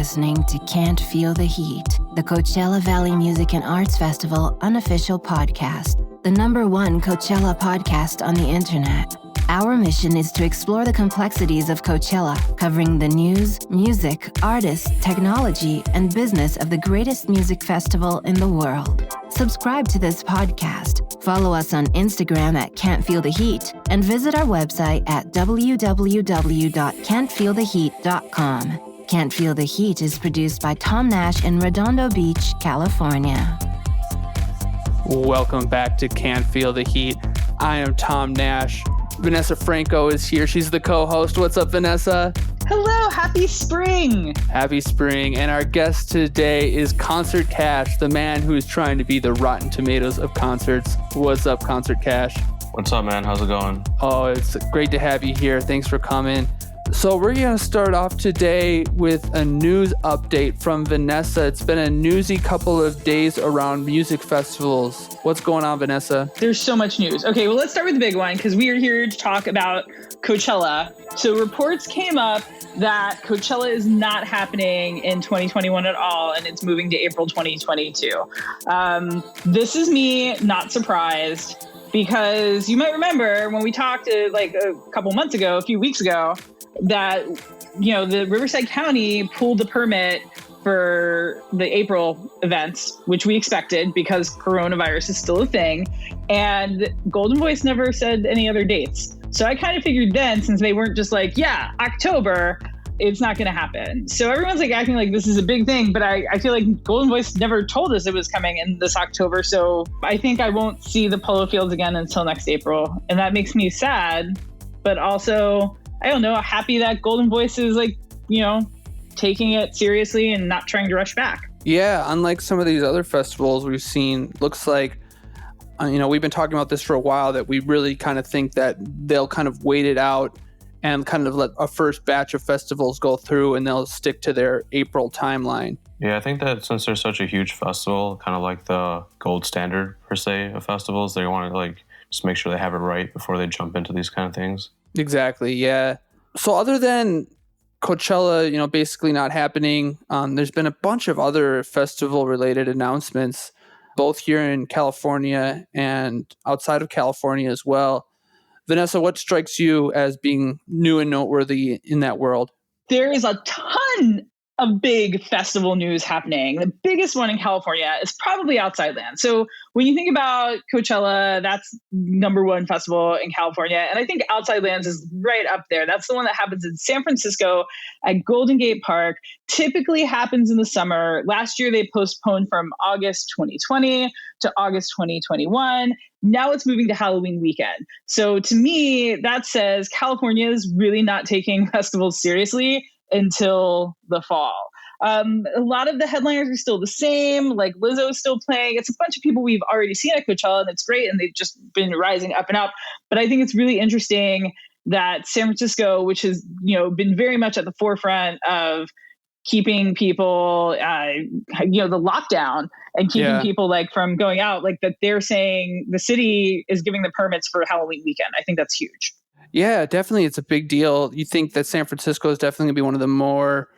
listening to Can't Feel the Heat, the Coachella Valley Music and Arts Festival unofficial podcast, the #1 Coachella podcast on the internet. Our mission is to explore the complexities of Coachella, covering the news, music, artists, technology, and business of the greatest music festival in the world. Subscribe to this podcast, follow us on Instagram at Can't Feel the Heat, and visit our website at www.can'tfeeltheheat.com. Can't Feel the Heat is produced by Tom Nash in Redondo Beach, California. Welcome back to Can't Feel the Heat. I am Tom Nash. Vanessa Franko is here. She's the co-host. What's up, Vanessa? Hello, happy spring. Happy spring. And our guest today is Concert Kash, the man who is trying to be the Rotten Tomatoes of concerts. What's up, Concert Kash? What's up, man? How's it going? Oh, it's great to have you here. Thanks for coming. So we're going to start off today with a news update from Vanessa. It's been a newsy couple of days around music festivals. What's going on, Vanessa? There's so much news. Okay, well, let's start with the big one because we are here to talk about Coachella. So reports came up that Coachella is not happening in 2021 at all, and it's moving to April 2022. This is me not surprised because you might remember when we talked like a couple months ago, a few weeks ago, that, you know, the Riverside County pulled the permit for the April events, which we expected because coronavirus is still a thing. And Golden Voice never said any other dates. So I kind of figured then, since they weren't just like, yeah, October, it's not going to happen. So everyone's like acting like this is a big thing, but I feel like Golden Voice never told us it was coming in this October. So I think I won't see the Polo Fields again until next April. And that makes me sad, but also, I don't know, happy that Golden Voice is like, you know, taking it seriously and not trying to rush back. Yeah, unlike some of these other festivals we've seen, looks like, you know, we've been talking about this for a while, that we really kind of think that they'll kind of wait it out and kind of let a first batch of festivals go through and they'll stick to their April timeline. Yeah, I think that since they're such a huge festival, kind of like the gold standard per se of festivals, they want to like just make sure they have it right before they jump into these kind of things. Exactly, yeah. So other than Coachella, you know, basically not happening, there's been a bunch of other festival-related announcements, both here in California and outside of California as well. Vanessa, what strikes you as being new and noteworthy in that world? There is a ton of big festival news happening. The biggest one in California is probably Outside Lands. So when you think about Coachella, that's #1 festival in California. And I think Outside Lands is right up there. That's the one that happens in San Francisco at Golden Gate Park. Typically happens in the summer. Last year, they postponed from August 2020 to August 2021. Now it's moving to Halloween weekend. So to me, that says California is really not taking festivals seriously until the fall. A lot of the headliners are still the same. Like Lizzo is still playing. It's a bunch of people we've already seen at Coachella, and it's great. And they've just been rising up and up. But I think it's really interesting that San Francisco, which has, you know, been very much at the forefront of keeping people, you know, the lockdown and keeping people like from going out, like that they're saying the city is giving the permits for Halloween weekend. I think that's huge. Yeah, definitely. It's a big deal. You think that San Francisco is definitely going to be one of the more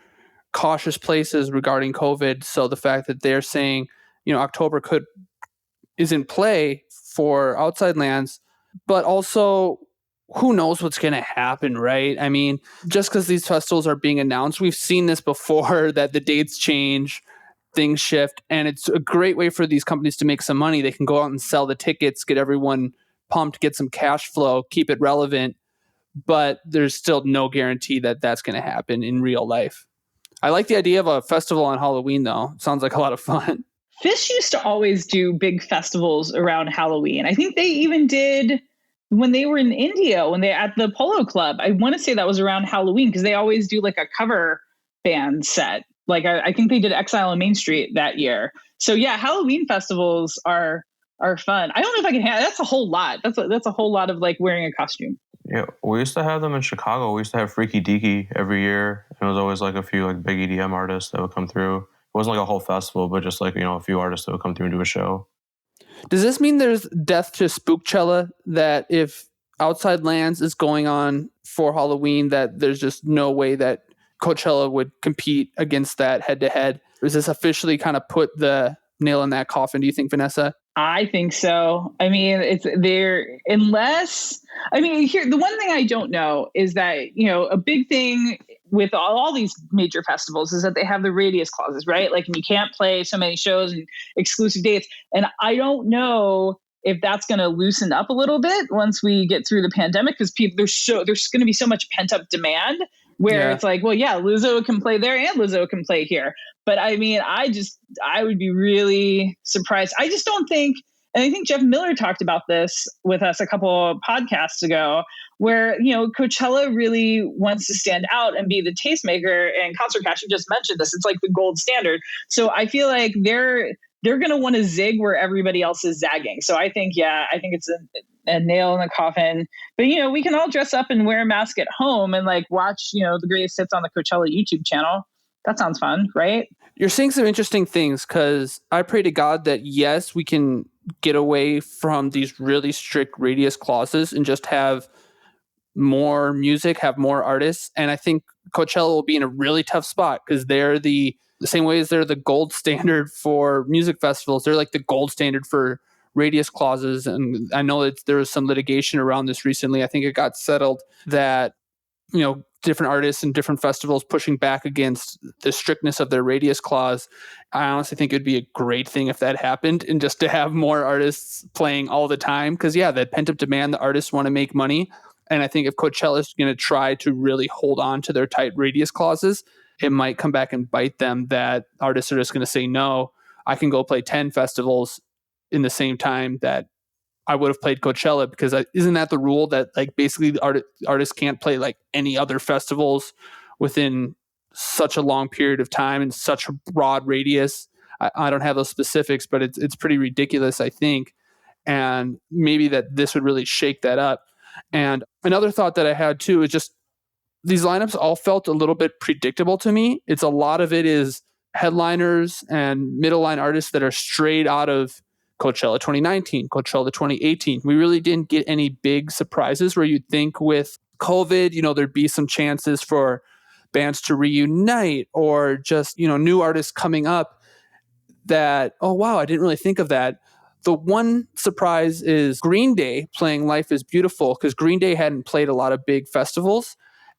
cautious places regarding COVID. So the fact that they're saying, you know, October is in play for Outside Lands, but also who knows what's going to happen, right? I mean, just because these festivals are being announced, we've seen this before, that the dates change, things shift, and it's a great way for these companies to make some money. They can go out and sell the tickets, get everyone pumped, get some cash flow, keep it relevant. But there's still no guarantee that that's going to happen in real life. I like the idea of a festival on Halloween, though. It sounds like a lot of fun. Phish used to always do big festivals around Halloween. I think they even did when they were in India, when they at the Polo Club. I want to say that was around Halloween because they always do like a cover band set. Like I think they did Exile on Main Street that year. So yeah, Halloween festivals are fun. I don't know if I can handle. That's a whole lot. That's a whole lot of like wearing a costume. Yeah, we used to have them in Chicago. We used to have Freaky Deaky every year. It was always like a few like big EDM artists that would come through. It wasn't like a whole festival, but just like, you know, a few artists that would come through and do a show. Does this mean there's death to Spookchella, that if Outside Lands is going on for Halloween, that there's just no way that Coachella would compete against that head to head. Does this officially kind of put the nail in that coffin, do you think, Vanessa? I think so. I mean, it's there unless, I mean, here, the one thing I don't know is that, you know, a big thing with all these major festivals is that they have the radius clauses, right? Like, you can't play so many shows and exclusive dates. And I don't know if that's going to loosen up a little bit once we get through the pandemic, because there's going to be so much pent up demand where it's like, well, yeah, Lizzo can play there and Lizzo can play here. But I mean, I would be really surprised. I just don't think, and I think Jeff Miller talked about this with us a couple of podcasts ago, where, you know, Coachella really wants to stand out and be the tastemaker, and Concert Kash, you just mentioned this, it's like the gold standard. So I feel like they're going to want to zig where everybody else is zagging. So I think it's a nail in the coffin. But, you know, we can all dress up and wear a mask at home and like watch, you know, the greatest hits on the Coachella YouTube channel. That sounds fun, right? You're saying some interesting things, because I pray to God that, yes, we can get away from these really strict radius clauses and just have more music, have more artists. And I think Coachella will be in a really tough spot, because they're the same way as they're the gold standard for music festivals. They're like the gold standard for radius clauses. And I know that there was some litigation around this recently. I think it got settled that, you know, different artists and different festivals pushing back against the strictness of their radius clause. I honestly think it'd be a great thing if that happened, and just to have more artists playing all the time. Because, yeah, that pent up demand, the artists want to make money. And I think if Coachella is going to try to really hold on to their tight radius clauses, it might come back and bite them, that artists are just going to say, no, I can go play 10 festivals in the same time that I would have played Coachella, because isn't that the rule that like basically the artists can't play like any other festivals within such a long period of time and such a broad radius? I don't have those specifics, but it's pretty ridiculous, I think. And maybe that this would really shake that up. And another thought that I had too is just these lineups all felt a little bit predictable to me. It's a lot of it is headliners and middle line artists that are straight out of Coachella 2019, Coachella 2018. We really didn't get any big surprises where you'd think with COVID, you know, there'd be some chances for bands to reunite, or just, you know, new artists coming up that, oh, wow, I didn't really think of that. The one surprise is Green Day playing Life is Beautiful, because Green Day hadn't played a lot of big festivals.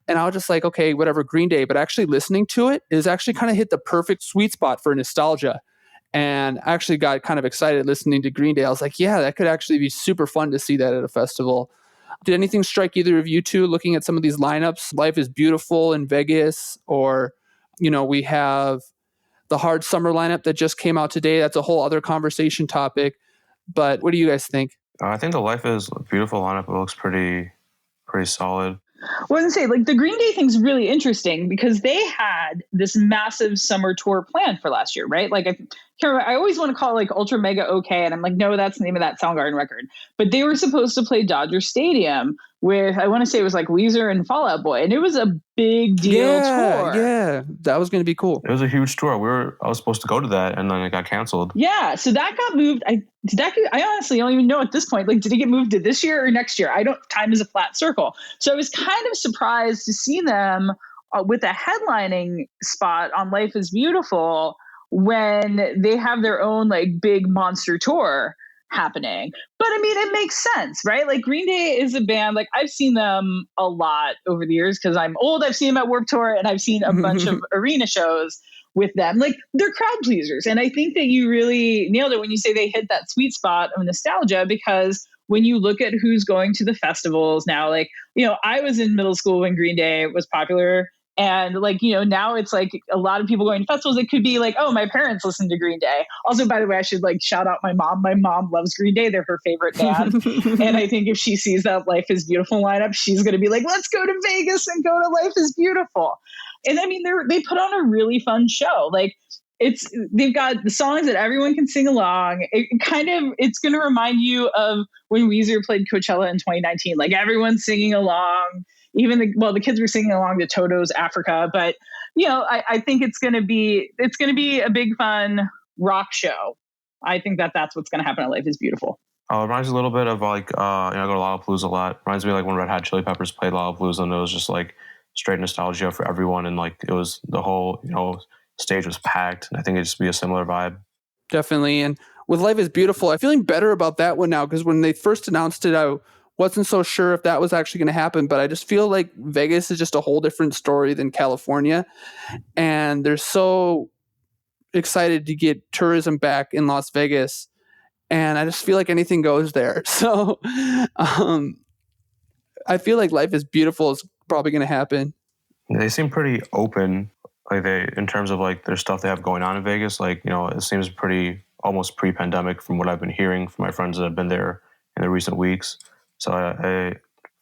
And I was just like, okay, whatever, Green Day. But actually listening to it is actually kind of hit the perfect sweet spot for nostalgia. And I actually got kind of excited listening to Green Day. I was like, yeah, that could actually be super fun to see that at a festival. Did anything strike either of you two looking at some of these lineups? Life is Beautiful in Vegas, or, you know, we have the Hard Summer lineup that just came out today. That's a whole other conversation topic. But what do you guys think? I think the Life is Beautiful lineup looks pretty solid. Well, I was gonna say, like, the Green Day thing's really interesting because they had this massive summer tour planned for last year, right? Like, I always want to call it like Ultra Mega OK, and I'm like, no, that's the name of that Soundgarden record. But they were supposed to play Dodger Stadium with, I want to say it was like Weezer and Fall Out Boy, and it was a big deal tour. Yeah, that was going to be cool. It was a huge tour. I was supposed to go to that, and then it got canceled. Yeah, so that got moved. I honestly don't even know at this point. Like, did it get moved to this year or next year? Time is a flat circle. So I was kind of surprised to see them with a headlining spot on Life is Beautiful when they have their own like big monster tour happening. But I mean, it makes sense, right? Like, Green Day is a band, like, I've seen them a lot over the years because I'm old. I've seen them at Warped Tour, and I've seen a bunch of arena shows with them. Like, they're crowd pleasers. And I think that you really nailed it when you say they hit that sweet spot of nostalgia, because when you look at who's going to the festivals now, like, you know, I was in middle school when Green Day was popular. And like, you know, now it's like a lot of people going to festivals. It could be like, oh, my parents listen to Green Day. Also, by the way, I should like shout out my mom. My mom loves Green Day. They're her favorite band. And I think if she sees that Life is Beautiful lineup, she's going to be like, let's go to Vegas and go to Life is Beautiful. And I mean, they put on a really fun show. Like, they've got the songs that everyone can sing along. It's going to remind you of when Weezer played Coachella in 2019. Like, everyone's singing along. Even the kids were singing along to Toto's Africa, but you know, I think it's going to be a big fun rock show. I think that's what's going to happen at Life is Beautiful. It reminds me a little bit of like, I go to Lollapalooza a lot. Reminds me of like when Red Hot Chili Peppers played Lollapalooza, and it was just like straight nostalgia for everyone. And like, it was the whole, stage was packed. And I think it'd just be a similar vibe. Definitely. And with Life is Beautiful, I'm feeling better about that one now, because when they first announced it, I wasn't so sure if that was actually going to happen, but I just feel like Vegas is just a whole different story than California. And they're so excited to get tourism back in Las Vegas. And I just feel like anything goes there. So I feel like Life is Beautiful is probably going to happen. They seem pretty open, like in terms of like their stuff they have going on in Vegas. Like, it seems pretty almost pre-pandemic from what I've been hearing from my friends that have been there in the recent weeks. So I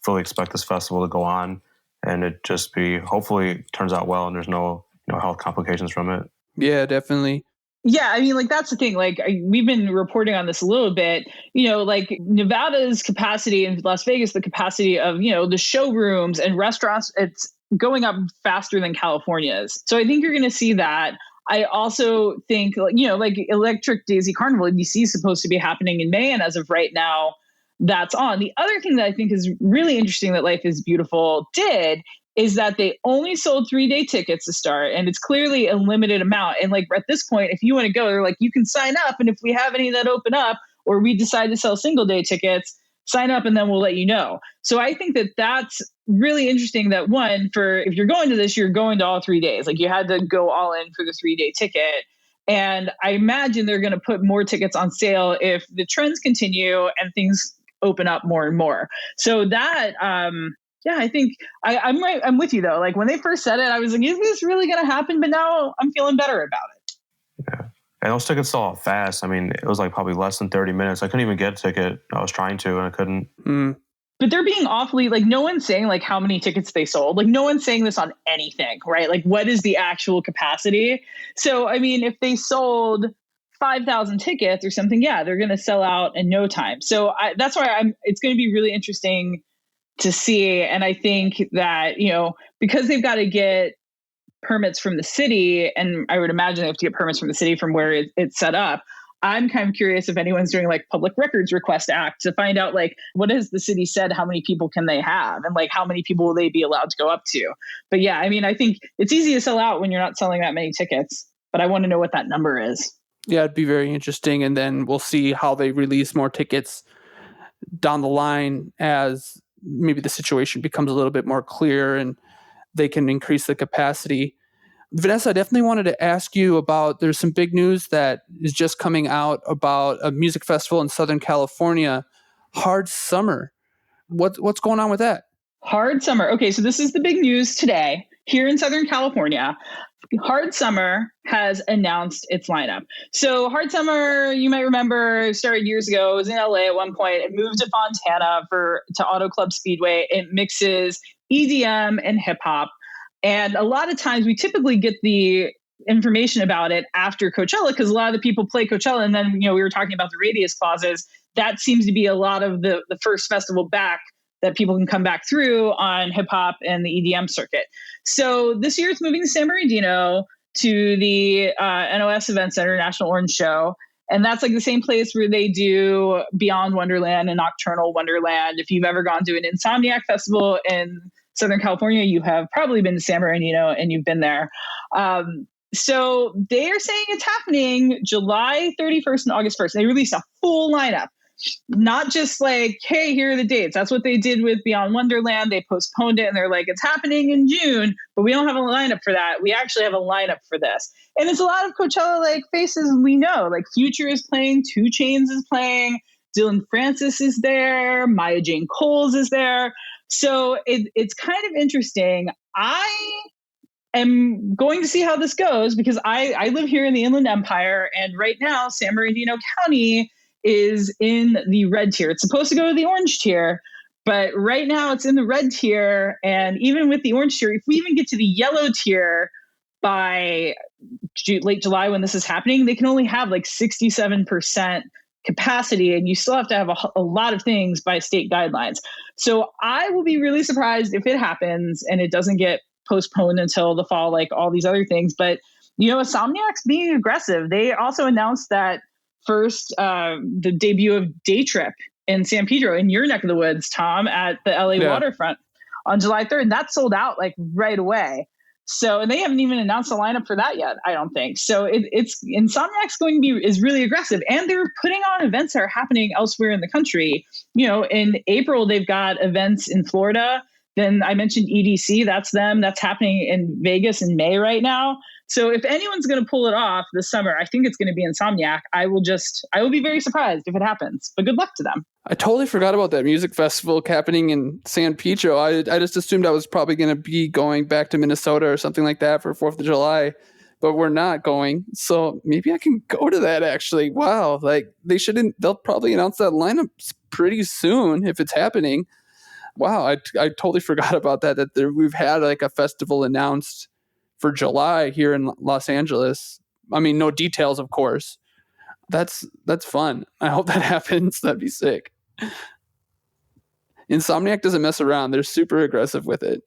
fully expect this festival to go on, and it just hopefully it turns out well and there's no health complications from it. Yeah, definitely. Yeah, I mean, like, that's the thing. Like, we've been reporting on this a little bit, like Nevada's capacity in Las Vegas, the capacity of, the showrooms and restaurants, it's going up faster than California's. So I think you're going to see that. I also think, like Electric Daisy Carnival in DC is supposed to be happening in May. And as of right now, that's on. The other thing that I think is really interesting that Life is Beautiful did is that they only sold 3-day tickets to start, and it's clearly a limited amount. And like at this point, if you want to go, they're like, you can sign up, and if we have any that open up, or we decide to sell single-day tickets, sign up, and then we'll let you know. So I think that that's really interesting. That one, for if you're going to this, you're going to all 3 days. Like you had to go all in for the 3-day ticket. And I imagine they're going to put more tickets on sale if the trends continue and things open up more and more. So that, yeah, I think I'm right. I'm with you though. Like when they first said it, I was like, is this really going to happen? But now I'm feeling better about it. Yeah. And those tickets sold out fast. I mean, it was like probably less than 30 minutes. I couldn't even get a ticket. I was trying to, and I couldn't. But they're being awfully, like, no one's saying like how many tickets they sold. Like no one's saying this on anything, right? Like what is the actual capacity? So, I mean, if they sold 5,000 tickets or something, yeah, they're going to sell out in no time. So that's why it's going to be really interesting to see. And I think that, because they've got to get permits from the city, and I would imagine they have to get permits from the city from where it's set up. I'm kind of curious if anyone's doing like Public Records Request Act to find out like what has the city said, how many people can they have, and like how many people will they be allowed to go up to. But yeah, I mean, I think it's easy to sell out when you're not selling that many tickets, but I want to know what that number is. Yeah, it'd be very interesting. And then we'll see how they release more tickets down the line as maybe the situation becomes a little bit more clear and they can increase the capacity. Vanessa, I definitely wanted to ask you about, there's some big news that is just coming out about a music festival in Southern California, Hard Summer. What's going on with that? Hard Summer. Okay, so this is the big news today here in Southern California. Hard Summer has announced its lineup. So Hard Summer, you might remember, started years ago. It was in LA at one point. It moved to Fontana to Auto Club Speedway. It mixes EDM and hip hop. And a lot of times we typically get the information about it after Coachella, because a lot of the people play Coachella. And then, we were talking about the radius clauses. That seems to be a lot of the first festival back that people can come back through on hip hop and the EDM circuit. So this year it's moving to San Bernardino to the NOS Event Center, National Orange Show. And that's like the same place where they do Beyond Wonderland and Nocturnal Wonderland. If you've ever gone to an Insomniac festival in Southern California, you have probably been to San Bernardino and you've been there. So they are saying it's happening July 31st and August 1st. They released a full lineup. Not just like, hey, here are the dates. That's what they did with Beyond Wonderland. They postponed it and they're like, it's happening in June, but we don't have a lineup for that. We actually have a lineup for this. And it's a lot of Coachella like faces we know. Like Future is playing, 2 Chainz is playing, Dillon Francis is there, Maya Jane Coles is there. So it's kind of interesting. I am going to see how this goes because I live here in the Inland Empire, and right now San Bernardino County is in the red tier. It's supposed to go to the orange tier, but right now it's in the red tier. And even with the orange tier, if we even get to the yellow tier by late July when this is happening, they can only have like 67% capacity, and you still have to have a lot of things by state guidelines. So I will be really surprised if it happens and it doesn't get postponed until the fall, like all these other things. But, Insomniac's being aggressive. They also announced that first, the debut of Day Trip in San Pedro, in your neck of the woods, Tom, at the LA waterfront. on July 3rd. That sold out like right away. So, and they haven't even announced a lineup for that yet, I don't think. So it's Insomniac's is really aggressive, and they're putting on events that are happening elsewhere in the country. You know, in April, they've got events in Florida. Then I mentioned EDC, that's them. That's happening in Vegas in May right now. So if anyone's going to pull it off this summer, I think it's going to be Insomniac. I will be very surprised if it happens, but good luck to them. I totally forgot about that music festival happening in San Pedro. I just assumed I was probably going to be going back to Minnesota or something like that for 4th of July, but we're not going. So maybe I can go to that actually. Wow. Like they'll probably announce that lineup pretty soon if it's happening. Wow. I totally forgot about that we've had like a festival announced for July here in Los Angeles. I mean, no details, of course. That's fun. I hope that happens. That'd be sick. Insomniac doesn't mess around. They're super aggressive with it.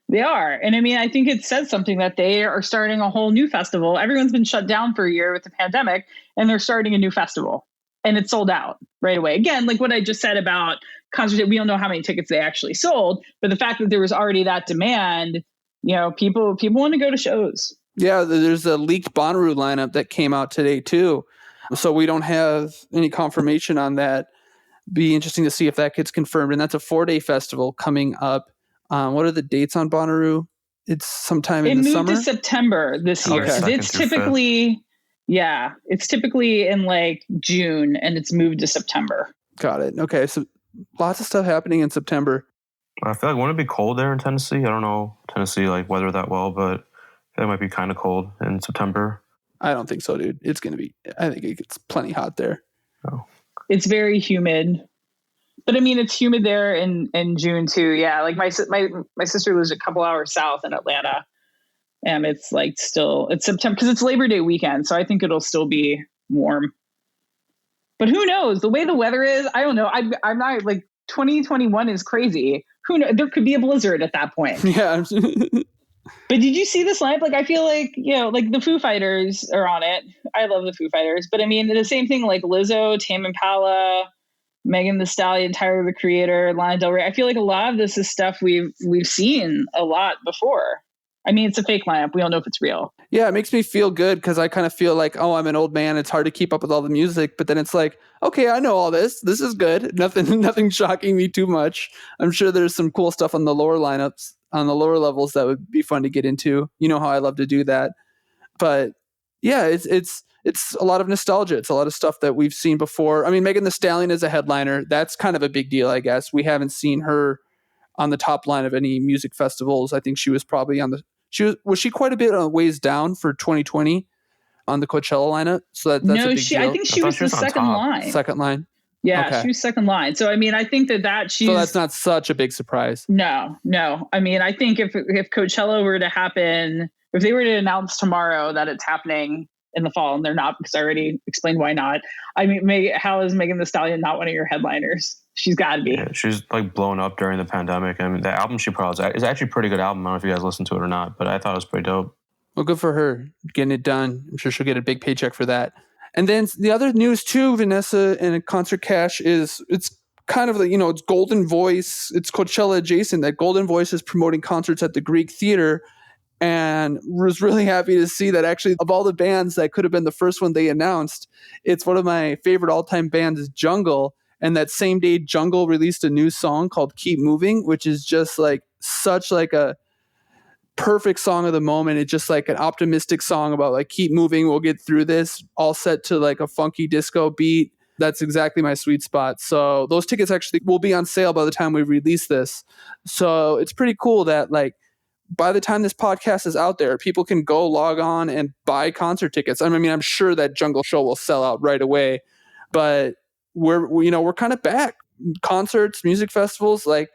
They are. And I mean, I think it says something that they are starting a whole new festival. Everyone's been shut down for a year with the pandemic, and they're starting a new festival. And it's sold out right away. Again, like what I just said about concerts, we don't know how many tickets they actually sold, but the fact that there was already that demand, you know, people want to go to shows. Yeah, there's a leaked Bonnaroo lineup that came out today too. So we don't have any confirmation on that. Be interesting to see if that gets confirmed. And that's a 4-day festival coming up. What are the dates on Bonnaroo? It's sometime in the summer? It moved to September this year. Okay. It's typically, it's typically in like June, and it's moved to September. Got it. Okay, so lots of stuff happening in September. I feel like wouldn't it be cold there in Tennessee? I don't know Tennessee like weather that well, but I feel like it might be kind of cold in September. I don't think so, dude. I think it gets plenty hot there. Oh. It's very humid. But I mean, it's humid there in June too. Yeah, like my sister lives a couple hours south in Atlanta, and it's like it's September because it's Labor Day weekend, so I think it'll still be warm. But who knows? The way the weather is, I don't know. I'm not like 2021 is crazy. Who knows? There could be a blizzard at that point. Yeah. But did you see this live? Like, I feel like, you know, like the Foo Fighters are on it. I love the Foo Fighters. But I mean, the same thing like Lizzo, Tame Impala, Megan Thee Stallion, Tyler, the Creator, Lana Del Rey. I feel like a lot of this is stuff we've seen a lot before. I mean, it's a fake lineup. We don't know if it's real. Yeah, it makes me feel good because I kind of feel like, oh, I'm an old man. It's hard to keep up with all the music. But then it's like, okay, I know all this. This is good. Nothing shocking me too much. I'm sure there's some cool stuff on the lower lineups, on the lower levels that would be fun to get into. You know how I love to do that. But yeah, it's a lot of nostalgia. It's a lot of stuff that we've seen before. I mean, Megan Thee Stallion is a headliner. That's kind of a big deal, I guess. We haven't seen her on the top line of any music festivals. I think she was probably was she quite a bit ways down for 2020 on the Coachella lineup? So that's a big deal. I think she was the second line. Second line. Yeah, okay. She was second line. So I mean, I think that she's. So that's not such a big surprise. No. I mean, I think if Coachella were to happen, if they were to announce tomorrow that it's happening in the fall, and they're not, because I already explained why not. I mean, how is Megan Thee Stallion not one of your headliners? She's got to be. Yeah, she's like blown up during the pandemic. I mean, the album she put out is actually a pretty good album. I don't know if you guys listened to it or not, but I thought it was pretty dope. Well, good for her getting it done. I'm sure she'll get a big paycheck for that. And then the other news too, Vanessa and Concert Kash, is it's kind of like, it's Golden Voice. It's Coachella adjacent. That Golden Voice is promoting concerts at the Greek Theater. And was really happy to see that actually of all the bands that could have been the first one they announced, it's one of my favorite all-time bands is Jungle. And that same day, Jungle released a new song called Keep Moving, which is just like such like a perfect song of the moment. It's just like an optimistic song about like, keep moving, we'll get through this, all set to like a funky disco beat. That's exactly my sweet spot. So those tickets actually will be on sale by the time we release this. So it's pretty cool that like, by the time this podcast is out there, people can go log on and buy concert tickets. I mean, I'm sure that Jungle show will sell out right away, but we're kind of back. Concerts, music festivals, like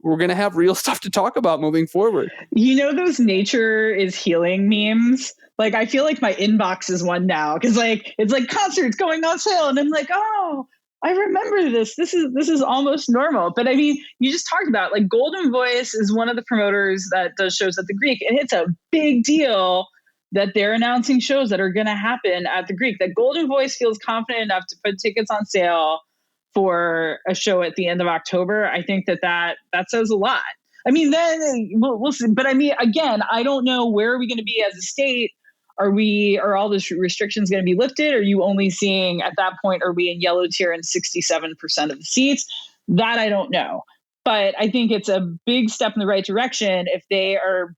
we're going to have real stuff to talk about moving forward. Those nature is healing memes. Like, I feel like my inbox is one now because like, it's like concerts going on sale. And I'm like, oh, I remember this. This is almost normal. But I mean, you just talked about like Golden Voice is one of the promoters that does shows at the Greek. And it's a big deal that they're announcing shows that are going to happen at the Greek. That Golden Voice feels confident enough to put tickets on sale for a show at the end of October. I think that says a lot. I mean, then we'll see. But I mean, again, I don't know, where are we going to be as a state? Are all the restrictions going to be lifted? Are you only seeing at that point, are we in yellow tier in 67% of the seats? That I don't know. But I think it's a big step in the right direction if they are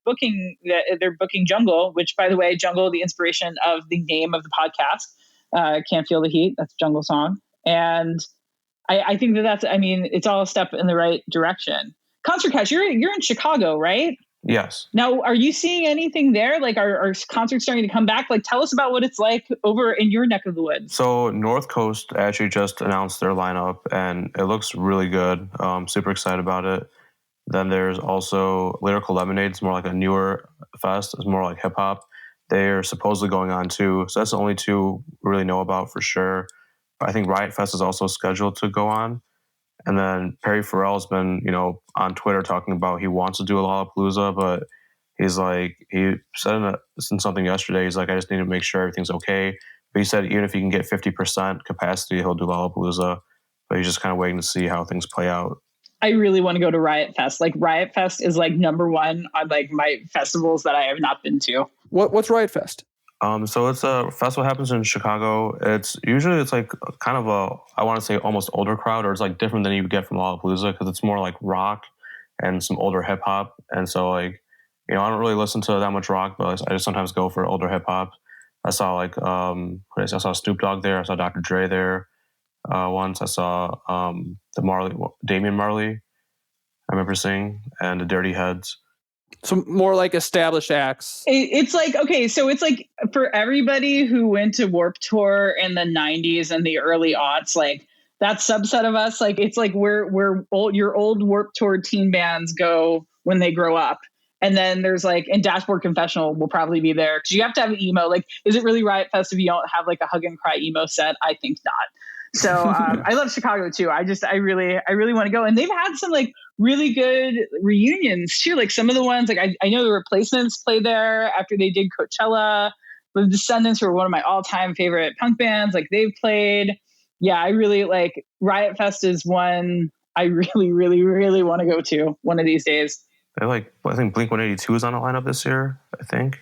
they're booking Jungle, which, by the way, Jungle, the inspiration of the name of the podcast, Can't Feel the Heat. That's Jungle song. And I think it's all a step in the right direction. Concert Kash, you're in Chicago, right? Yes. Now, are you seeing anything there? Like, are concerts starting to come back? Like, tell us about what it's like over in your neck of the woods. So North Coast actually just announced their lineup, and it looks really good. Super excited about it. Then there's also Lyrical Lemonade. It's more like a newer fest. It's more like hip hop. They're supposedly going on too. So that's the only two we really know about for sure. I think Riot Fest is also scheduled to go on. And then Perry Farrell's been, on Twitter talking about he wants to do a Lollapalooza, but he's like, he said in something yesterday, he's like, I just need to make sure everything's okay. But he said even if he can get 50% capacity, he'll do Lollapalooza. But he's just kind of waiting to see how things play out. I really want to go to Riot Fest. Like, Riot Fest is like number one on like my festivals that I have not been to. What's Riot Fest? So it's a festival happens in Chicago. It's like kind of I want to say almost older crowd, or it's like different than you would get from Lollapalooza because it's more like rock and some older hip hop. And so like, I don't really listen to that much rock, but I just sometimes go for older hip hop. I saw like, I saw Snoop Dogg there. I saw Dr. Dre there once. I saw Damian Marley, I remember seeing, and the Dirty Heads. So more like established acts. It's like, okay, so it's like for everybody who went to Warped Tour in the 90s and the early aughts, like that subset of us, like it's like where your old Warped Tour teen bands go when they grow up. And then there's like, and Dashboard Confessional will probably be there because you have to have an emo. Like, is it really Riot Fest if you don't have like a hug and cry emo set? I think not. So I love Chicago too. I really want to go. And they've had some like really good reunions too. Like some of the ones, like I know the Replacements played there after they did Coachella. The Descendants were one of my all-time favorite punk bands. Like they've played. Yeah, I really like Riot Fest is one I really, really, really want to go to one of these days. They're like, I think Blink-182 is on the lineup this year, I think.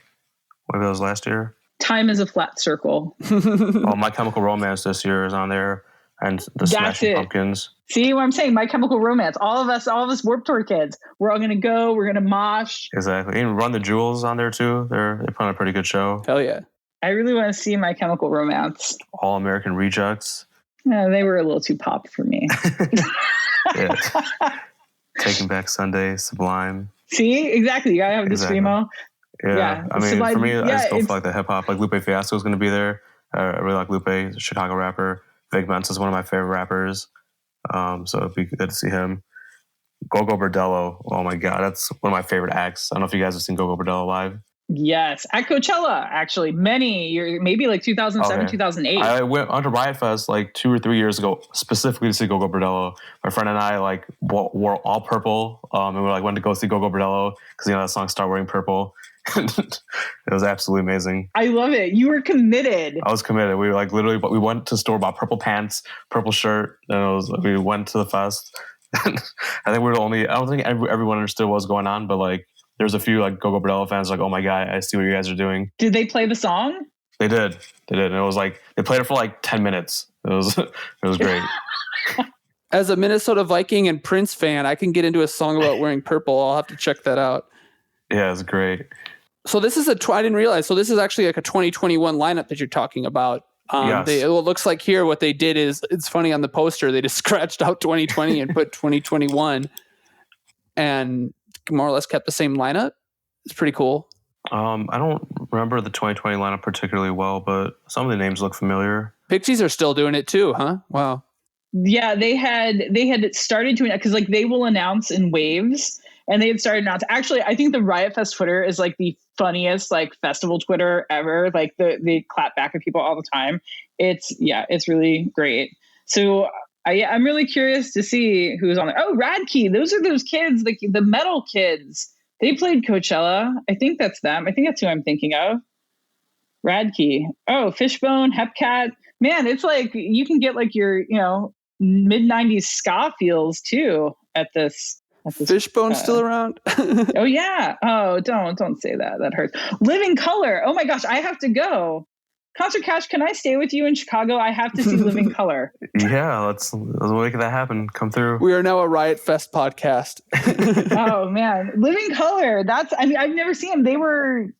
Maybe that was last year. Time is a flat circle. My Chemical Romance this year is on there, and the Smashing Pumpkins. See what I'm saying? My Chemical Romance. All of us Warped Tour kids. We're all gonna go. We're gonna mosh. Exactly. Even Run the Jewels on there too. They put on a pretty good show. Hell yeah! I really want to see My Chemical Romance. All American Rejects. No, they were a little too pop for me. Yeah. Taking Back Sunday, Sublime. See, exactly. You gotta have the screamo. Yeah. I mean, Sublime, for me, I still feel like the hip hop. Like Lupe Fiasco is going to be there. I really like Lupe, he's a Chicago rapper. Big Mensa is one of my favorite rappers. So it'd be good to see him. Gogo Bordello. Oh my God, that's one of my favorite acts. I don't know if you guys have seen Gogo Bordello live. Yes, at Coachella, actually, many years, maybe like 2007, 2008. I went onto Riot Fest like 2 or 3 years ago, specifically to see Gogo Bordello. My friend and I like wore all purple, and we went to go see Gogo Bordello because that song "Start Wearing Purple." It was absolutely amazing. I love it. You were committed. I was committed. We literally, but we went to the store, bought purple pants, purple shirt, and we went to the fest. I think we were the only. I don't think everyone understood what was going on, but like. There's a few like Gogo Bordello fans like, oh my God, I see what you guys are doing. Did they play the song? They did. And it was like, they played it for like 10 minutes. It was great. As a Minnesota Viking and Prince fan, I can get into a song about wearing purple. I'll have to check that out. Yeah, it's great. So this is I didn't realize. So this is actually like a 2021 lineup that you're talking about. Yes. It looks like here what they did is, it's funny on the poster, they just scratched out 2020 and put 2021 and more or less kept the same lineup. It's pretty cool. I don't remember the 2020 lineup particularly well, but some of the names look familiar. Pixies are still doing it too, huh? Wow. Yeah, they had started to, because like they will announce in waves, and they had started announcing. Actually, I think the Riot Fest Twitter is like the funniest like festival Twitter ever. Like they clap back at people all the time. It's really great. So I'm really curious to see who's on there. Oh, Radkey. Those are those kids, the metal kids. They played Coachella. I think that's them. I think that's who I'm thinking of. Radkey. Oh, Fishbone, Hepcat. Man, it's like you can get like your, mid-90s ska feels too at this. Fishbone's still around? Oh yeah. Oh, don't say that. That hurts. Living Color. Oh my gosh, I have to go. Concert Kash, can I stay with you in Chicago? I have to see Living Color. Yeah, let's make that happen. Come through. We are now a Riot Fest podcast. Oh man, Living Color. I've never seen them. They're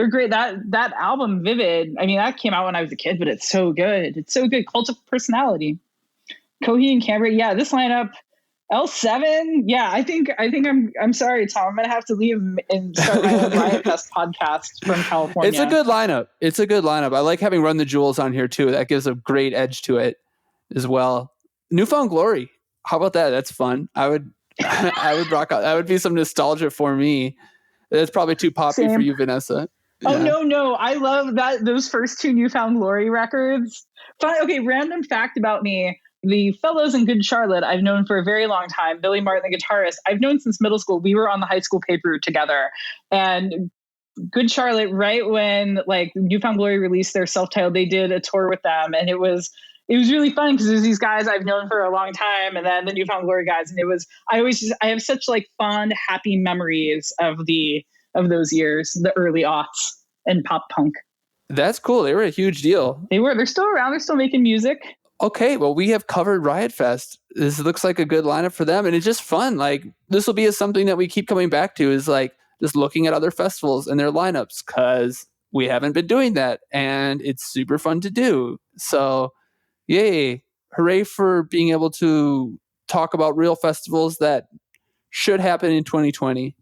great. That album, Vivid. I mean, that came out when I was a kid, but it's so good. It's so good. Cult of Personality. Coheed and Cambria. Yeah, this lineup. L7. Yeah, I think I'm sorry, Tom. I'm gonna have to leave and start my own Riot Fest podcast from California. It's a good lineup. I like having Run the Jewels on here too. That gives a great edge to it as well. Newfound Glory. How about that? That's fun. I would rock out. That would be some nostalgia for me. That's probably too poppy for you, Vanessa. Oh no. I love those first two Newfound Glory records. Okay, random fact about me. The fellows in Good Charlotte I've known for a very long time. Billy Martin, the guitarist, I've known since middle school. We were on the high school paper route together. And Good Charlotte, right when like Newfound Glory released their self-titled, they did a tour with them. And it was really fun because there's these guys I've known for a long time and then the Newfound Glory guys. And I have such like fond, happy memories of those years, the early aughts and pop punk. That's cool. They were a huge deal. They're still around. They're still making music. Okay, well, we have covered Riot Fest. This looks like a good lineup for them, and it's just fun. Like, this will be something that we keep coming back to is like just looking at other festivals and their lineups because we haven't been doing that, and it's super fun to do. So, yay. Hooray for being able to talk about real festivals that should happen in 2020.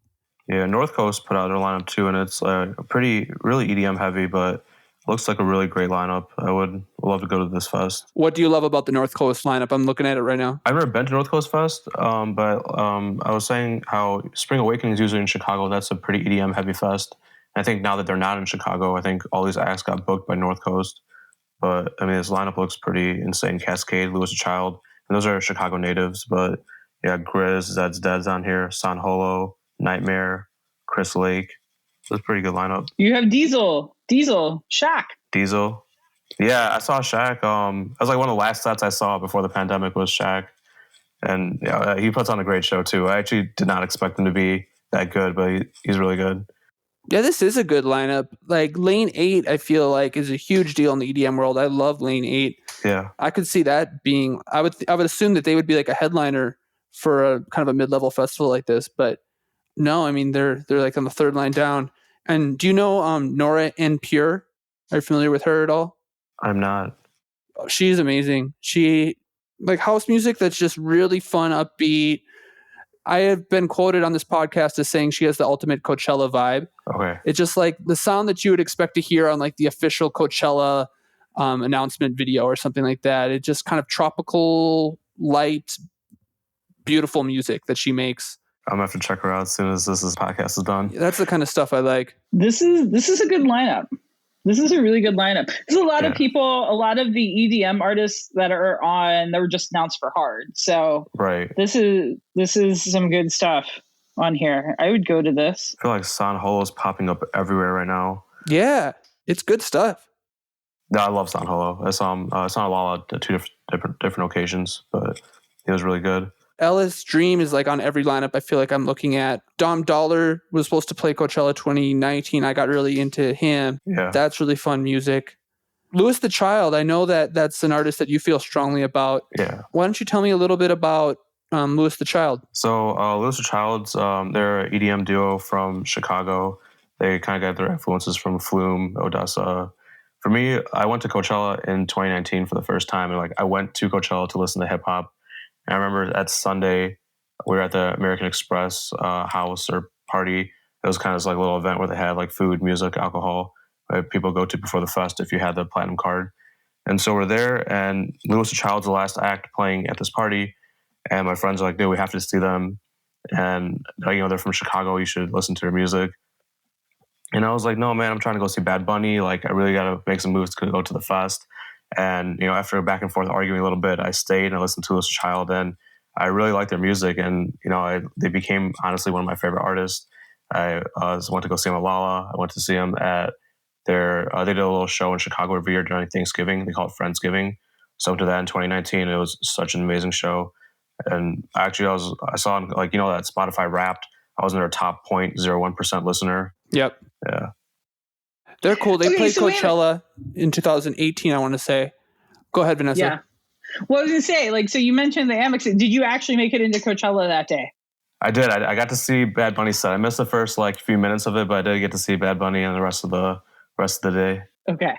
Yeah, North Coast put out their lineup too, and it's really EDM heavy, but looks like a really great lineup. I would love to go to this fest. What do you love about the North Coast lineup? I'm looking at it right now. I've never been to North Coast Fest, but I was saying how Spring Awakening is usually in Chicago. That's a pretty EDM heavy fest. I think now that they're not in Chicago, I think all these acts got booked by North Coast. But I mean, this lineup looks pretty insane. Cascade, Louis the Child, and those are Chicago natives. But yeah, Grizz, Zed's Dead's on here, San Holo, Nightmare, Chris Lake. It's a pretty good lineup. You have Diesel, Shaq. Diesel. Yeah, I saw Shaq. That was like one of the last sets I saw before the pandemic was Shaq. And yeah, he puts on a great show too. I actually did not expect him to be that good, but he's really good. Yeah, this is a good lineup. Like Lane 8, I feel like is a huge deal in the EDM world. I love Lane 8. Yeah. I could see that being, I would assume that they would be like a headliner for a kind of a mid-level festival like this, but no, I mean, they're like on the third line down. And do you know Nora En Pure? Are you familiar with her at all? I'm not. Oh, she's amazing. She like house music that's just really fun, upbeat. I have been quoted on this podcast as saying she has the ultimate Coachella vibe. Okay. It's just like the sound that you would expect to hear on like the official Coachella announcement video or something like that. It's just kind of tropical, light, beautiful music that she makes. I'm gonna have to check her out as soon as this podcast is done. That's the kind of stuff I like. This is a good lineup. This is a really good lineup. There's a lot of people, a lot of the EDM artists that are on that were just announced for Hard. So right. This is some good stuff on here. I would go to this. I feel like San Holo is popping up everywhere right now. Yeah, it's good stuff. No, I love San Holo. I saw him Lollapalooza at two different occasions, but he was really good. Ellis Dream is like on every lineup I feel like I'm looking at. Dom Dollar was supposed to play Coachella 2019. I got really into him. Yeah. That's really fun music. Louis the Child, I know that that's an artist that you feel strongly about. Yeah. Why don't you tell me a little bit about Louis the Child? So Louis the Child's, they're an EDM duo from Chicago. They kind of got their influences from Flume, Odessa. For me, I went to Coachella in 2019 for the first time. And like I went to Coachella to listen to hip hop. And I remember that Sunday, we were at the American Express house or party. It was kind of like a little event where they had like food, music, alcohol people go to before the fest if you had the platinum card. And so we're there, and Louis the Child's the last act playing at this party. And my friends are like, dude, we have to see them. And they're from Chicago. You should listen to their music. And I was like, no, man, I'm trying to go see Bad Bunny. Like, I really got to make some moves to go to the fest. And, after back and forth arguing a little bit, I stayed and I listened to Louis the Child, and I really liked their music. And, they became, honestly, one of my favorite artists. I went to go see them at Lala. I went to see them at they did a little show in Chicago every year during Thanksgiving. They call it Friendsgiving. So I went to that in 2019. It was such an amazing show. And actually, I saw like, that Spotify Wrapped. I was in their top 0.01% listener. Yep. Yeah. They're cool. They played Coachella in 2018, I want to say. Go ahead, Vanessa. Yeah. Well, I was going to say, like, so you mentioned the Amex. Did you actually make it into Coachella that day? I did. I got to see Bad Bunny set. I missed the first like few minutes of it, but I did get to see Bad Bunny and the rest of the day. Okay.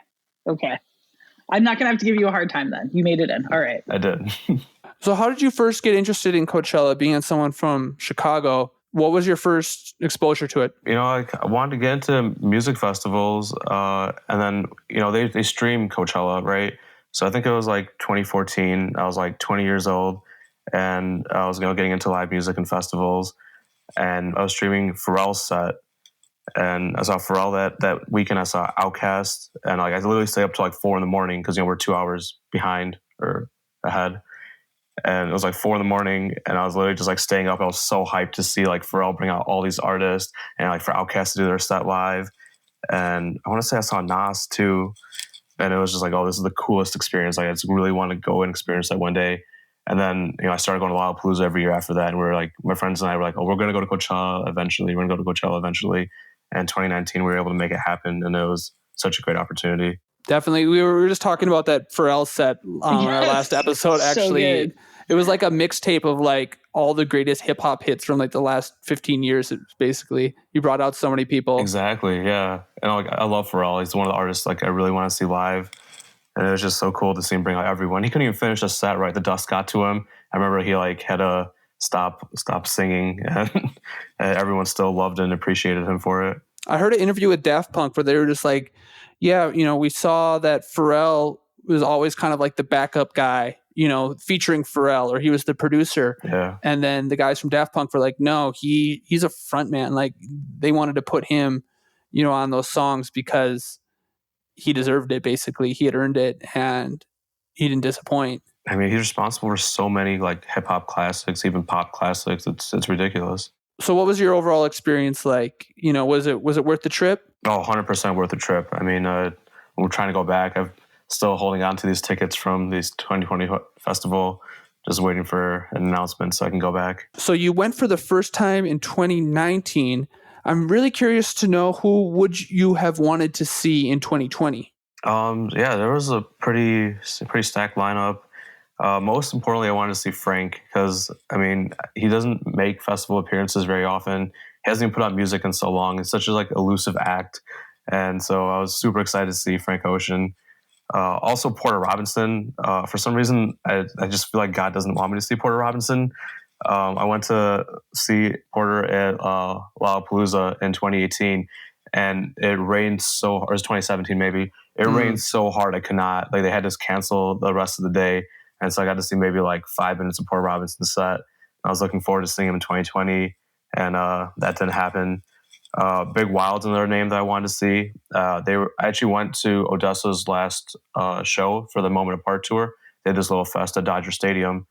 I'm not going to have to give you a hard time then. You made it in. All right. I did. So how did you first get interested in Coachella, being someone from Chicago? What was your first exposure to it? I wanted to get into music festivals, and then, they stream Coachella, right? So I think it was like 2014. I was like 20 years old, and I was getting into live music and festivals, and I was streaming Pharrell's set, and I saw Pharrell that weekend. I saw Outkast, and like I literally stayed up till like 4 a.m. because we're 2 hours behind or ahead. And it was like 4 a.m, and I was literally just like staying up. I was so hyped to see like Pharrell bring out all these artists, and like for Outkast to do their set live. And I want to say I saw Nash too, and it was just like, oh, this is the coolest experience. Like I just really want to go and experience that one day. And then I started going to Lollapalooza every year after that, and we were like, my friends and I were like, oh, we're going to go to Coachella eventually. We're going to go to Coachella eventually. And 2019, we were able to make it happen, and it was such a great opportunity. Definitely. We were just talking about that Pharrell set on our last episode. Actually, so it was like a mixtape of like all the greatest hip hop hits from like the last 15 years. Basically, you brought out so many people. Exactly. Yeah. And like, I love Pharrell. He's one of the artists like I really want to see live. And it was just so cool to see him bring out everyone. He couldn't even finish the set, right? The dust got to him. I remember he like had to stop singing, and everyone still loved and appreciated him for it. I heard an interview with Daft Punk where they were just like, yeah, we saw that Pharrell was always kind of like the backup guy, featuring Pharrell, or he was the producer. Yeah. And then the guys from Daft Punk were like, no, he's a front man. Like they wanted to put him, on those songs because he deserved it. Basically, he had earned it, and he didn't disappoint. I mean, he's responsible for so many like hip hop classics, even pop classics. It's ridiculous. So what was your overall experience like? Was it worth the trip? Oh, 100% worth the trip. I mean, we're trying to go back. I'm still holding on to these tickets from this 2020 festival, just waiting for an announcement so I can go back. So you went for the first time in 2019. I'm really curious to know who would you have wanted to see in 2020? Yeah, there was a pretty stacked lineup. Most importantly, I wanted to see Frank because, I mean, he doesn't make festival appearances very often. He hasn't even put out music in so long. It's such a like elusive act. And so I was super excited to see Frank Ocean. Also Porter Robinson. For some reason, I just feel like God doesn't want me to see Porter Robinson. I went to see Porter at Lollapalooza in 2018, and it rained or it was 2017 maybe. It rained so hard I could not. Like they had to cancel the rest of the day. And so I got to see maybe like 5 minutes of Porter Robinson's set. I was looking forward to seeing him in 2020, and that didn't happen. Big Wild's another name that I wanted to see. I actually went to Odessa's last show for the Moment Apart tour. They had this little fest at Dodger Stadium,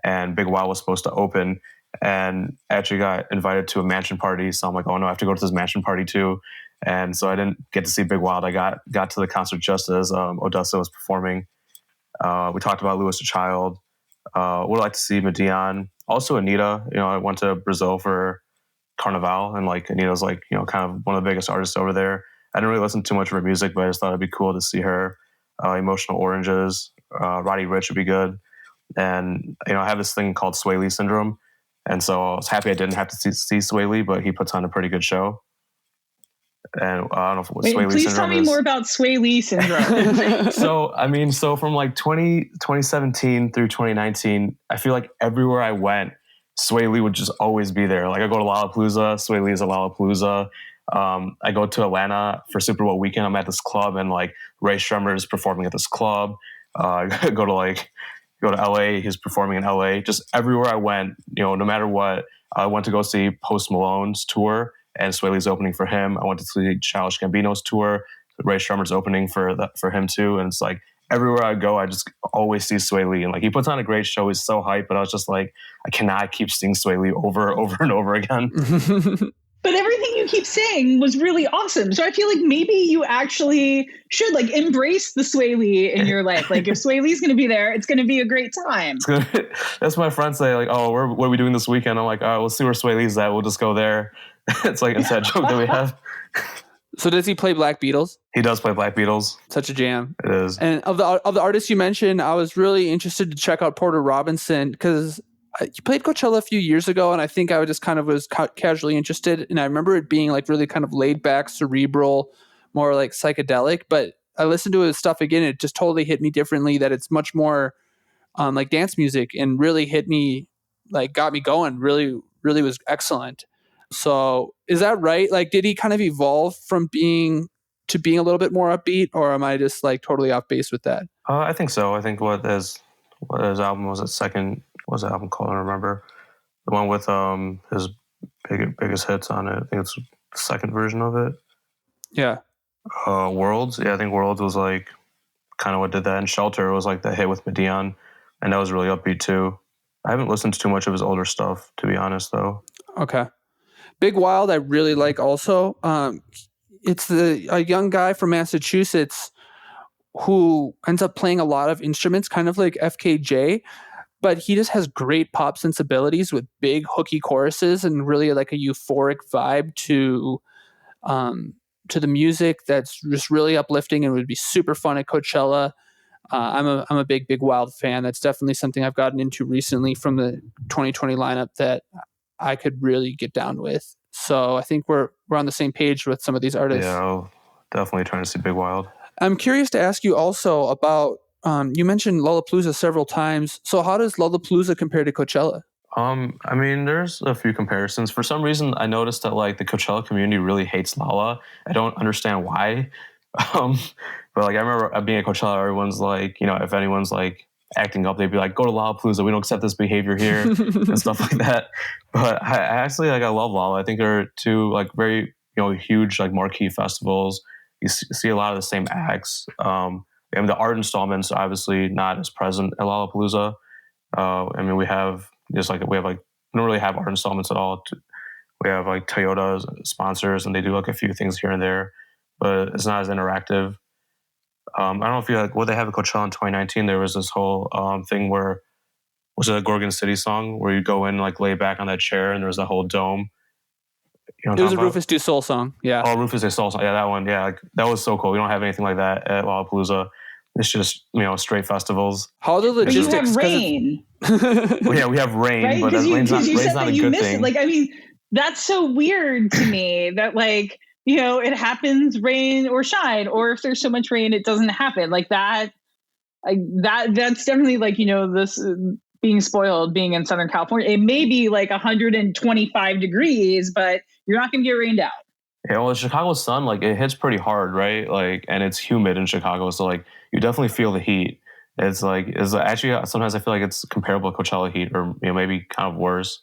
and Big Wild was supposed to open, and actually got invited to a mansion party. So I'm like, oh no, I have to go to this mansion party too. And so I didn't get to see Big Wild. I got to the concert just as Odessa was performing. We talked about Louis the Child. Would like to see Medion. Also Anita. I went to Brazil for Carnival, and like Anita's like, kind of one of the biggest artists over there. I didn't really listen to too much of her music, but I just thought it'd be cool to see her. Emotional Oranges. Roddy Ricch would be good. And, I have this thing called Sway Lee syndrome. And so I was happy I didn't have to see Sway Lee, but he puts on a pretty good show. And I don't know what Sway Lee syndrome is. Please tell me more about Sway Lee syndrome. So from like 2017 through 2019, I feel like everywhere I went, Sway Lee would just always be there. Like I go to Lollapalooza, Sway Lee is at Lollapalooza. I go to Atlanta for Super Bowl weekend. I'm at this club, and like Ray Shremmer is performing at this club. Go to LA, he's performing in LA. Just everywhere I went, no matter what. I went to go see Post Malone's tour, and Sway Lee's opening for him. I went to see Childish Gambino's tour. Ray Shremmer's opening for him too. And it's like everywhere I go, I just always see Sway Lee, and like he puts on a great show. He's so hyped, but I was just like, I cannot keep seeing Sway Lee over and over again. But everything you keep saying was really awesome. So I feel like maybe you actually should like embrace the Sway Lee in your life. Like if Sway Lee's going to be there, it's going to be a great time. That's my friends say like, oh, what are we doing this weekend? I'm like, oh, we'll see where Sway Lee's at. We'll just go there. It's like an inside joke that we have. So does he play Black Beatles? He does play Black Beatles. Such a jam. It is. And of the artists you mentioned, I was really interested to check out Porter Robinson because he played Coachella a few years ago, and I think I just kind of was casually interested. And I remember it being like really kind of laid back, cerebral, more like psychedelic. But I listened to his stuff again, and it just totally hit me differently. That it's much more like dance music, and really hit me, like got me going. Really, really was excellent. So is that right? Like, did he kind of evolve from being a little bit more upbeat, or am I just like totally off base with that? I think so. I think what his album was, what was the album called? I don't remember. The one with his biggest hits on it. I think it's the second version of it. Yeah. Worlds. Yeah, I think Worlds was like kind of what did that. And Shelter was like the hit with Medion, and that was really upbeat too. I haven't listened to too much of his older stuff, to be honest, though. Okay. Big Wild, I really like also. It's a young guy from Massachusetts who ends up playing a lot of instruments, kind of like FKJ, but he just has great pop sensibilities with big hooky choruses and really like a euphoric vibe to the music that's just really uplifting and would be super fun at Coachella. I'm a big Wild fan. That's definitely something I've gotten into recently from the 2020 lineup that I could really get down with. So I think we're on the same page with some of these artists. Yeah, I'll definitely trying to see Big Wild. I'm curious to ask you also about, you mentioned Lollapalooza several times. So how does Lollapalooza compare to Coachella? I mean, there's a few comparisons. For some reason, I noticed that like the Coachella community really hates Lolla. I don't understand why. But like I remember being at Coachella, everyone's like, you know, if anyone's like acting up, they'd be like, go to Lollapalooza, we don't accept this behavior here and stuff like that. But I actually like I love Lolla. I think they're two like very, you know, huge like marquee festivals. You see a lot of the same acts. And the art installments are obviously not as present at Lollapalooza. I mean, we don't really have art installments at all. We have like Toyota sponsors, and they do like a few things here and there, but it's not as interactive. I don't know if you what they have at Coachella in 2019. There was this whole thing where, was it a Gorgon City song where you go in like lay back on that chair and there was a whole dome. You know, it was a Rufus Du Sol song. Yeah. Oh, Rufus Du Sol song. Yeah, that one. Yeah, like, that was so cool. We don't have anything like that at Lollapalooza. It's just, you know, straight festivals. How are the logistics? You have rain. Well, yeah, we have rain, right? but rain's not a good thing. Like, I mean, that's so weird to me that like, you know, it happens rain or shine, or if there's so much rain, it doesn't happen like that. That's definitely like, you know, this being spoiled, being in Southern California. It may be like 125 degrees, but you're not going to get rained out. Yeah, well, the Chicago sun, like it hits pretty hard, right? Like, and it's humid in Chicago, so like you definitely feel the heat. It's actually sometimes I feel like it's comparable to Coachella heat, or you know, maybe kind of worse.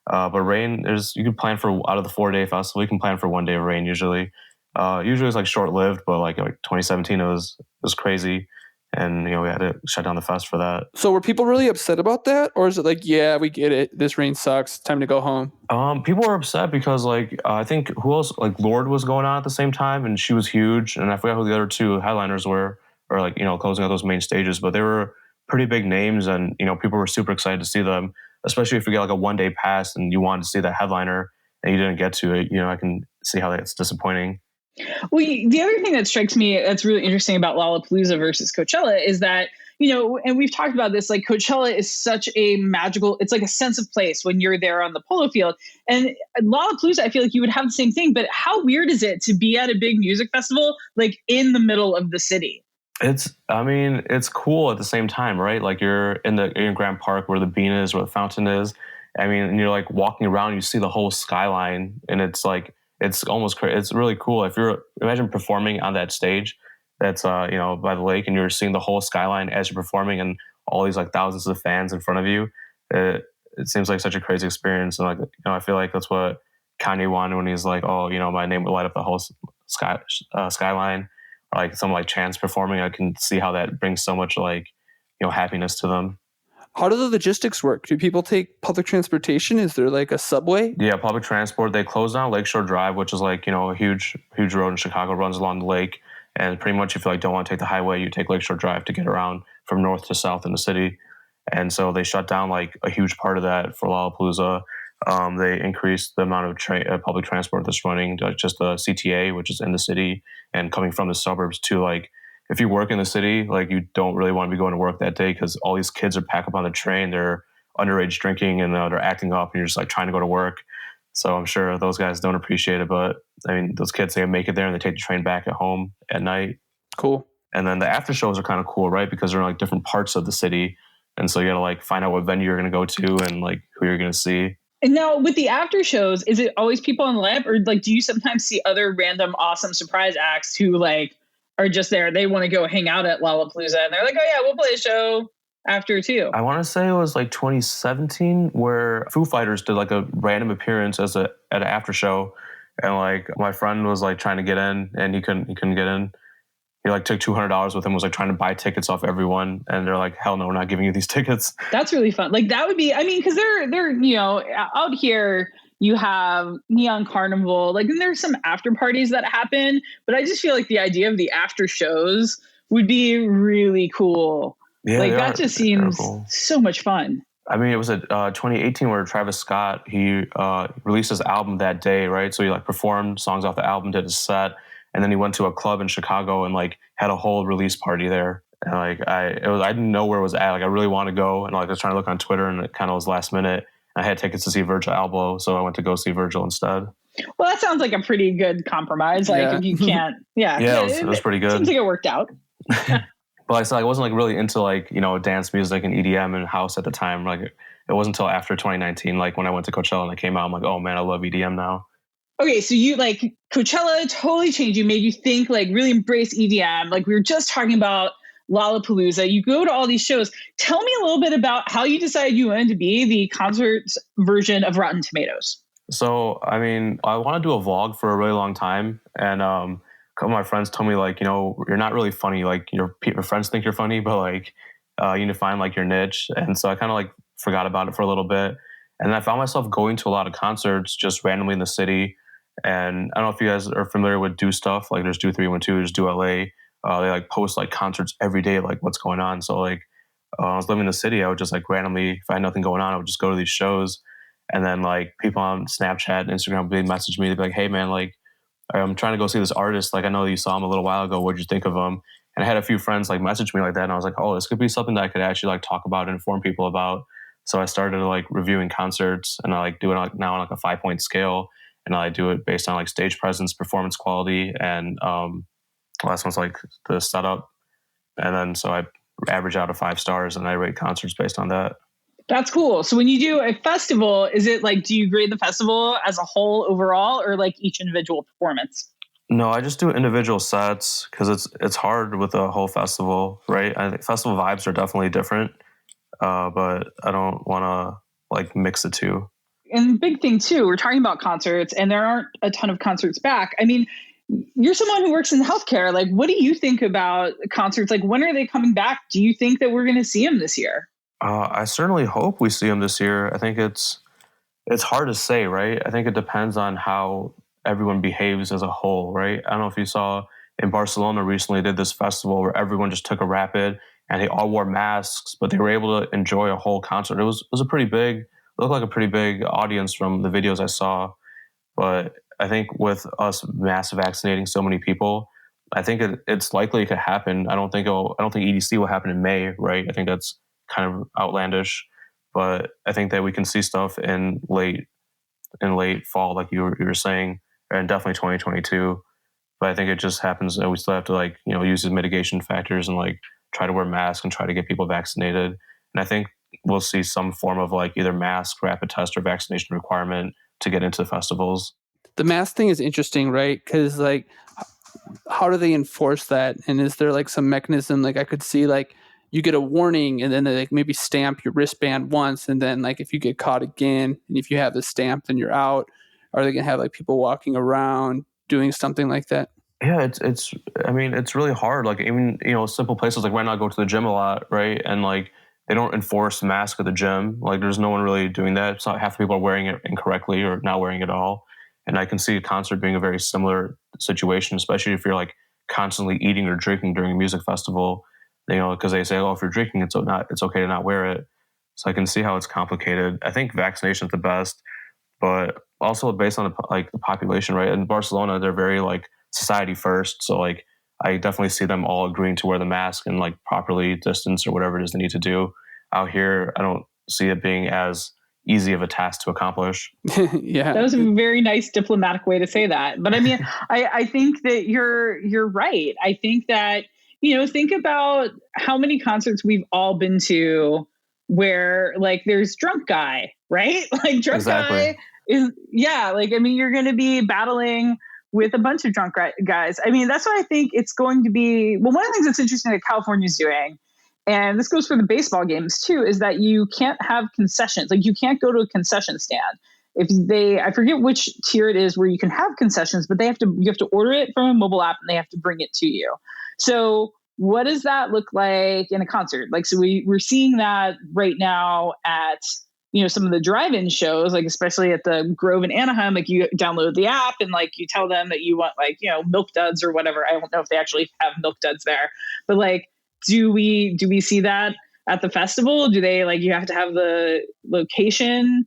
But rain, you can plan for out of the 4-day festival, you can plan for 1 day of rain usually. Usually it's like short lived, but like 2017 it was crazy, and you know we had to shut down the fest for that. So were people really upset about that, or is it like, yeah, we get it, this rain sucks, time to go home? People were upset because like I think who else, like Lorde was going on at the same time, and she was huge, and I forgot who the other two headliners were, or like, you know, closing out those main stages, but they were pretty big names, and you know people were super excited to see them, especially if you get like a 1 day pass and you wanted to see that headliner and you didn't get to it. You know, I can see how that's disappointing. Well, the other thing that strikes me that's really interesting about Lollapalooza versus Coachella is that, you know, and we've talked about this, like Coachella is such a magical, it's like a sense of place when you're there on the polo field. And Lollapalooza, I feel like you would have the same thing, but how weird is it to be at a big music festival, like in the middle of the city? It's cool at the same time, right? Like you're in Grant Park where the bean is, where the fountain is. I mean, and you're like walking around, you see the whole skyline, and it's like, it's almost crazy. It's really cool. If imagine performing on that stage that's, you know, by the lake, and you're seeing the whole skyline as you're performing and all these like thousands of fans in front of you. It seems like such a crazy experience. And like, you know, I feel like that's what Kanye wanted when he's like, oh, you know, my name will light up the whole skyline. Like some like Chainz performing, I can see how that brings so much like, you know, happiness to them. How do the logistics work? Do people take public transportation? Is there like a subway? Yeah, public transport. They closed down Lakeshore Drive, which is like, a huge road in Chicago, runs along the lake. And pretty much if you don't want to take the highway, you take Lakeshore Drive to get around from north to south in the city. And so they shut down like a huge part of that for Lollapalooza. They increased the amount of public transport that's running, just the CTA, which is in the city and coming from the suburbs to like, if you work in the city, like you don't really want to be going to work that day because all these kids are packed up on the train. They're underage drinking and they're acting up and you're just like trying to go to work. So I'm sure those guys don't appreciate it. But I mean, those kids, they make it there and they take the train back at home at night. Cool. And then the after shows are kind of cool, right? Because they're in like different parts of the city. And so you got to like find out what venue you're going to go to and like who you're going to see. And now with the after shows, is it always people on the lamp or like, do you sometimes see other random awesome surprise acts who like are just there? They want to go hang out at Lollapalooza and they're like, oh yeah, we'll play a show after too. I want to say it was like 2017 where Foo Fighters did like a random appearance at an after show. And like my friend was like trying to get in and he couldn't get in. He like took $200 with him, was like trying to buy tickets off everyone. And they're like, hell no, we're not giving you these tickets. That's really fun. Like that would be, I mean, cause they're, out here you have Neon Carnival, like, and there's some after parties that happen, but I just feel like the idea of the after shows would be really cool. Yeah, like that just seems so much fun. I mean, it was 2018 where Travis Scott, he released his album that day, right? So he like performed songs off the album, did his set, and then he went to a club in Chicago and like had a whole release party there. And like I didn't know where it was at. Like I really want to go, and like I was trying to look on Twitter, and it kind of was last minute. I had tickets to see Virgil Abloh, so I went to go see Virgil instead. Well, that sounds like a pretty good compromise. Like if you can't, it was pretty good. Seems like it worked out. But like I said, I wasn't like really into like, dance music and EDM and house at the time. Like it wasn't until after 2019, like when I went to Coachella and I came out, I'm like, oh man, I love EDM now. Okay, so you like Coachella totally changed you, made you think, like really embrace EDM. Like we were just talking about Lollapalooza. You go to all these shows. Tell me a little bit about how you decided you wanted to be the concert version of Rotten Tomatoes. So, I mean, I want to do a vlog for a really long time. And a couple of my friends told me, like, you're not really funny. Like, your friends think you're funny, but like, you need to find like your niche. And so I kind of like forgot about it for a little bit. And I found myself going to a lot of concerts just randomly in the city. And I don't know if you guys are familiar with Do Stuff. Like there's Do 312, there's Do LA. They like post like concerts every day, like what's going on. So like I was living in the city, I would just like randomly, if I had nothing going on, I would just go to these shows. And then like people on Snapchat and Instagram would message me. They'd be like, hey man, like I'm trying to go see this artist. Like I know you saw him a little while ago. What'd you think of him? And I had a few friends like message me like that. And I was like, oh, this could be something that I could actually like talk about and inform people about. So I started like reviewing concerts, and I like do it like now on like a 5-point scale. And I do it based on like stage presence, performance quality, and last one's like the setup. And then so I average out of 5 stars and I rate concerts based on that. That's cool. So when you do a festival, is it like, do you grade the festival as a whole overall or like each individual performance? No, I just do individual sets because it's hard with a whole festival, right? I think festival vibes are definitely different, but I don't want to like mix the two. And the big thing too, we're talking about concerts and there aren't a ton of concerts back. I mean, you're someone who works in healthcare. Like, what do you think about concerts? Like, when are they coming back? Do you think that we're going to see them this year? I certainly hope we see them this year. I think it's hard to say, right? I think it depends on how everyone behaves as a whole, right? I don't know if you saw in Barcelona recently, did this festival where everyone just took a rapid and they all wore masks, but they were able to enjoy a whole concert. It was a pretty big, looked like a pretty big audience from the videos I saw. But I think with us mass vaccinating so many people, I think it's likely it could happen. I don't think EDC will happen in May, right? I think that's kind of outlandish, but I think that we can see stuff in late fall, like you were saying, and definitely 2022. But I think it just happens that we still have to like, use the mitigation factors and like try to wear masks and try to get people vaccinated. And I think we'll see some form of like either mask, rapid test, or vaccination requirement to get into the festivals. The mask thing is interesting, right? Because like, how do they enforce that? And is there like some mechanism? Like I could see like you get a warning and then they like maybe stamp your wristband once. And then like if you get caught again and if you have the stamp, then you're out. Are they going to have like people walking around doing something like that? Yeah, it's really hard. Like even, simple places like right now I go to the gym a lot, right? And like they don't enforce mask at the gym. Like there's no one really doing that. It's not half the people are wearing it incorrectly or not wearing it at all. And I can see a concert being a very similar situation, especially if you're like constantly eating or drinking during a music festival, because they say, oh, if you're drinking, it's okay to not wear it. So I can see how it's complicated. I think vaccination is the best, but also based on the population, right? In Barcelona, they're very like society first. So like I definitely see them all agreeing to wear the mask and like properly distance or whatever it is they need to do. Out here, I don't see it being as easy of a task to accomplish. Yeah, that was a very nice diplomatic way to say that. But I mean, I think that you're right. I think that, think about how many concerts we've all been to where like there's drunk guy, right? Like drunk Exactly. guy is, you're going to be battling with a bunch of drunk guys. I mean, that's why I think it's going to be, one of the things that's interesting that California's doing, and this goes for the baseball games too, is that you can't have concessions. Like you can't go to a concession stand. I forget which tier it is where you can have concessions, but you have to order it from a mobile app and they have to bring it to you. So what does that look like in a concert? Like, so we're seeing that right now at, some of the drive-in shows, like especially at the Grove in Anaheim, like you download the app and like you tell them that you want like, milk duds or whatever. I don't know if they actually have milk duds there, but like, do we see that at the festival? Do they like, you have to have the location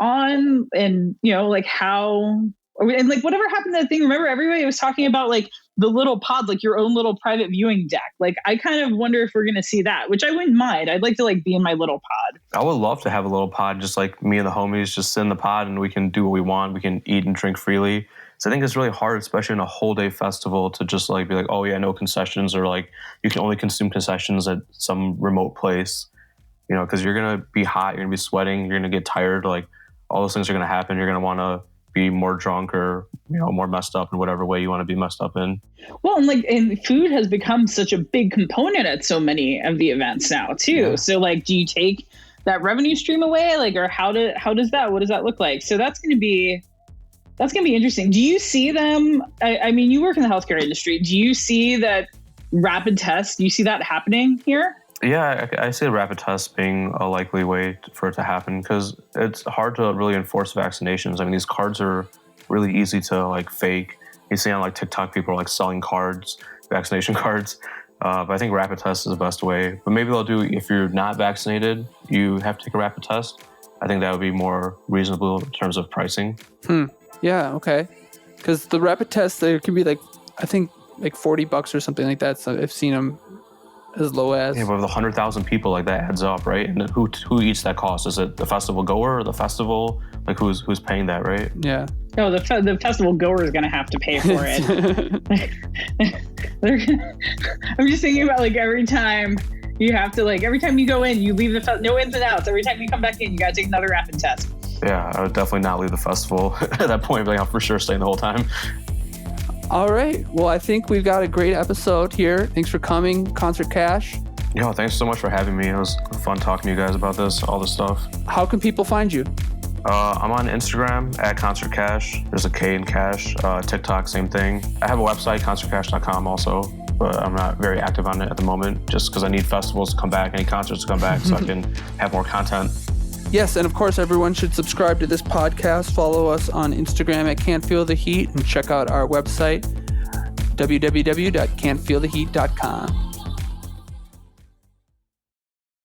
on and, like how, and like whatever happened to that thing, remember everybody was talking about like the little pods, like your own little private viewing deck. Like I kind of wonder if we're going to see that, which I wouldn't mind. I'd like to like be in my little pod. I would love to have a little pod, just like me and the homies just sit in the pod and we can do what we want. We can eat and drink freely. So I think it's really hard, especially in a whole day festival, to just like be like, oh yeah, no concessions, or like you can only consume concessions at some remote place, because you're going to be hot, you're going to be sweating, you're going to get tired. Like all those things are going to happen. You're going to want to be more drunk or, more messed up in whatever way you want to be messed up in. Well, and food has become such a big component at so many of the events now too. Yeah. So like, do you take that revenue stream away? Like, or what does that look like? So that's going to be interesting. Do you see them? I mean, you work in the healthcare industry. Do you see that rapid tests? Do you see that happening here? Yeah, I see rapid tests being a likely way for it to happen because it's hard to really enforce vaccinations. I mean, these cards are really easy to like fake. You see on like TikTok, people are like selling cards, vaccination cards. But I think rapid test is the best way. But maybe they'll do, if you're not vaccinated, you have to take a rapid test. I think that would be more reasonable in terms of pricing. Yeah, okay. Because the rapid test, there can be like, I think like $40 or something like that. So I've seen them as low as. Yeah, but with 100,000 people, like that adds up, right? And who eats that cost? Is it the festival goer or the festival? Like who's paying that, right? Yeah. No, the festival goer is going to have to pay for it. I'm just thinking about like every time you have to, like every time you go in, you leave no ins and outs. Every time you come back in, you got to take another rapid test. Yeah, I would definitely not leave the festival at that point, but I'm for sure staying the whole time. All right. Well, I think we've got a great episode here. Thanks for coming, Concert Kash. Yo, thanks so much for having me. It was fun talking to you guys about all this stuff. How can people find you? I'm on Instagram at Concert Kash. There's a K in Cash. TikTok, same thing. I have a website, concertkash.com also, but I'm not very active on it at the moment just because I need festivals to come back, I need concerts to come back so I can have more content. Yes, and of course, everyone should subscribe to this podcast. Follow us on Instagram at Can't Feel the Heat and check out our website, www.can'tfeeltheheat.com.